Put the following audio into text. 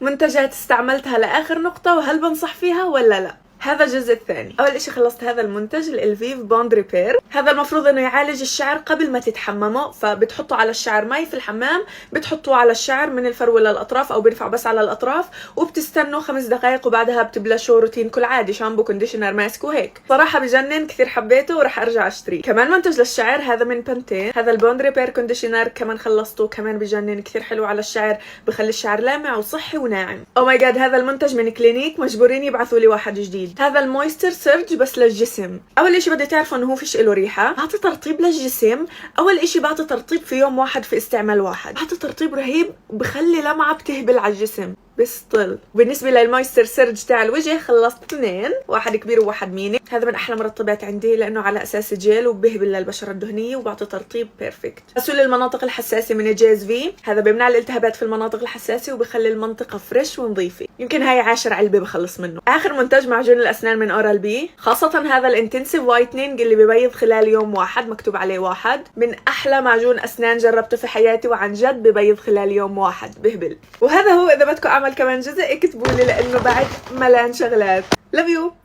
منتجات استعملتها لاخر نقطة وهل بنصح فيها ولا لا. هذا الجزء الثاني. اول اشي خلصت هذا المنتج الالفيف بوند ريبير. هذا المفروض انه يعالج الشعر قبل ما تتحممه، فبتحطوا على الشعر مي في الحمام، بتحطوه على الشعر من الفروه للاطراف او بينفع بس على الاطراف، وبتستنوا 5 دقائق وبعدها بتبلشوا روتينكم العادي، شامبو كونديشنر ماسك وهيك. صراحه بجنن، كثير حبيته وراح ارجع اشتريه. كمان منتج للشعر هذا من بانتين، هذا البوند ريبير كونديشنر كمان خلصته، كمان بجنن، كثير حلو على الشعر، بخلي الشعر لامع وصحي وناعم. او ماي جاد، هذا المنتج من كلينيك، مجبورين يبعثوا لي واحد جديد. هذا المويستر سيرج بس للجسم. اول اشي بدي تعرفوا انه هو فيش له ريحه، بعطي ترطيب للجسم. اول اشي بعطي ترطيب في يوم واحد في استعمال واحد، بعطي ترطيب رهيب وبخلي لمعه بتهبل على الجسم بس طل. بالنسبه للمويستر سيرج تاع الوجه خلصت 2، واحد كبير وواحد ميني. هذا من احلى مرطبات عندي لانه على اساس جيل وبهبل للبشره الدهنيه وبعطي ترطيب بيرفكت. غسول المناطق الحساسه من الجيز في، هذا بيمنع الالتهابات في المناطق الحساسه وبخلي المنطقه فريش ونظيفه. يمكن هاي 10 علبه بخلص منه. اخر منتج معجون الاسنان من اورال بي، خاصه هذا الانتنسيف وايتنينج اللي ببيض خلال يوم واحد، مكتوب عليه واحد. من احلى معجون اسنان جربته في حياتي، وعن جد ببيض خلال يوم واحد، بهبل. وهذا هو. اذا بدكم اعمل كمان جزء اكتبوا لي لانه بعد ملان شغلات. Love you.